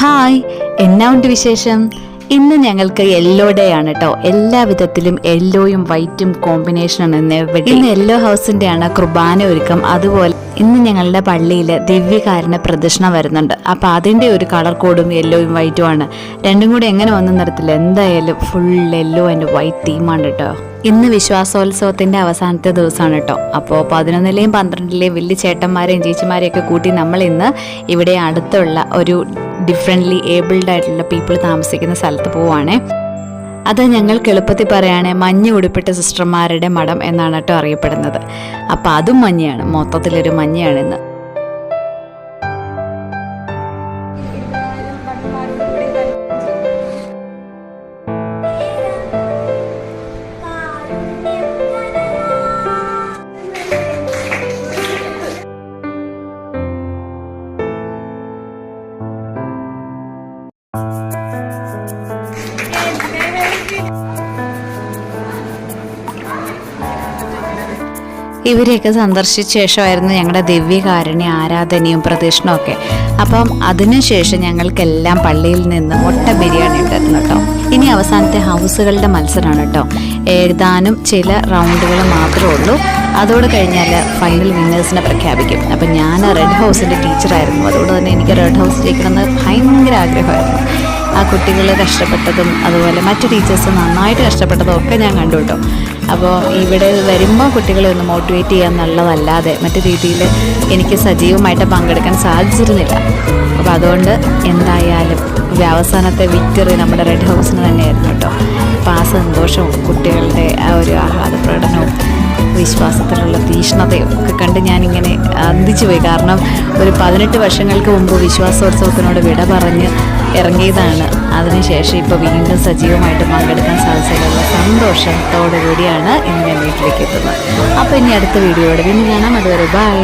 Hi, എന്നാ ഉണ്ട് വിശേഷം? ഇന്ന് ഞങ്ങൾക്ക് യെല്ലോ ഡേ ആണ് കേട്ടോ. എല്ലാ വിധത്തിലും യെല്ലോയും വൈറ്റും കോമ്പിനേഷനാണ് ഇന്ന് യെല്ലോ ഹൗസിന്റെ ആണ് കുർബാന ഒരുക്കം. അതുപോലെ ഇന്ന് ഞങ്ങളുടെ പള്ളിയിൽ ദിവ്യകാരുണ്യ പ്രദക്ഷിണം വരുന്നുണ്ട്. അപ്പൊ അതിന്റെ ഒരു കളർ കോഡും യെല്ലോയും വൈറ്റും ആണ്. രണ്ടും കൂടി എങ്ങനെ വന്നു നടത്തില്ല. എന്തായാലും ഫുൾ യെല്ലോ ആൻഡ് വൈറ്റ് തീമാണ് കേട്ടോ. ഇന്ന് വിശ്വാസോത്സവത്തിന്റെ അവസാനത്തെ ദിവസമാണ് കേട്ടോ. അപ്പോൾ 11ലെയും 12ലെയും വലിയ ചേട്ടന്മാരെയും ചേച്ചിമാരെയും ഒക്കെ കൂട്ടി നമ്മൾ ഇന്ന് ഇവിടെ അടുത്തുള്ള ഒരു ഡിഫറെൻ്റ്ലി ഏബിൾഡ് ആയിട്ടുള്ള പീപ്പിൾ താമസിക്കുന്ന സ്ഥലത്ത് പോവുകയാണേ. അത് ഞങ്ങൾക്ക് എളുപ്പത്തിൽ പറയുകയാണെങ്കിൽ മഞ്ഞ ഉടുപ്പിട്ട സിസ്റ്റർമാരുടെ മഠം എന്നാണ് കേട്ടോ അറിയപ്പെടുന്നത്. അപ്പം അതും മഞ്ഞയാണ്, മൊത്തത്തിലൊരു മഞ്ഞയാണ് ഇന്ന്. ഇവരെയൊക്കെ സന്ദർശിച്ച ശേഷമായിരുന്നു ഞങ്ങളുടെ ദിവ്യകാരുണ്യ ആരാധനയും പ്രദക്ഷിണവും ഒക്കെ. അപ്പം അതിനുശേഷം ഞങ്ങൾക്കെല്ലാം പള്ളിയിൽ നിന്ന് മുട്ട ബിരിയാണി ഉണ്ടായിരുന്നു കേട്ടോ. ഇനി അവസാനത്തെ ഹൗസുകളുടെ മത്സരമാണ് കേട്ടോ. എഴുതാനും ചില റൗണ്ടുകൾ മാത്രമേ ഉള്ളൂ. അതോട് കഴിഞ്ഞാൽ ഫൈനൽ വിന്നേഴ്സിനെ പ്രഖ്യാപിക്കും. അപ്പം ഞാൻ റെഡ് ഹൗസിൻ്റെ ടീച്ചറായിരുന്നു. അതുകൊണ്ട് തന്നെ എനിക്ക് റെഡ് ഹൗസ് ജയിക്കണമെന്ന് ഭയങ്കര ആഗ്രഹമായിരുന്നു. ആ കുട്ടികൾ കഷ്ടപ്പെട്ടതും അതുപോലെ മറ്റു ടീച്ചേഴ്സ് നന്നായിട്ട് കഷ്ടപ്പെട്ടതും ഒക്കെ ഞാൻ കണ്ടു കേട്ടോ. അപ്പോൾ ഇവിടെ വരുമ്പോൾ കുട്ടികളെ ഒന്ന് മോട്ടിവേറ്റ് ചെയ്യാന്നുള്ളതല്ലാതെ മറ്റു രീതിയിൽ എനിക്ക് സജീവമായിട്ട് പങ്കെടുക്കാൻ സാധിച്ചിരുന്നില്ല. അപ്പോൾ അതുകൊണ്ട് എന്തായാലും അവസാനത്തെ വിക്ടറി നമ്മുടെ റെഡ് ഹൗസിന് തന്നെയായിരുന്നു കേട്ടോ. അപ്പോൾ ആ സന്തോഷവും കുട്ടികളുടെ ആ ഒരു ആഹ്ലാദ പ്രകടനവും വിശ്വാസത്തിലുള്ള തീഷ്ണതയും ഒക്കെ കണ്ട് ഞാനിങ്ങനെ അന്തിച്ചു പോയി. കാരണം ഒരു 18 വർഷങ്ങൾക്ക് മുമ്പ് വിശ്വാസോത്സവത്തിനോട് വിട പറഞ്ഞ് ഇറങ്ങിയതാണ്. അതിനുശേഷം ഇപ്പോൾ വീണ്ടും സജീവമായിട്ട് പങ്കെടുക്കാൻ സാധിച്ചതിലുള്ള സന്തോഷത്തോടു കൂടിയാണ് ഇന്ന് ഞാൻ വീട്ടിലേക്ക് എത്തുന്നത്. അപ്പോൾ ഇനി അടുത്ത വീഡിയോയോടെ വീണ്ടും കാണാം. അതുവരെ ബൈ.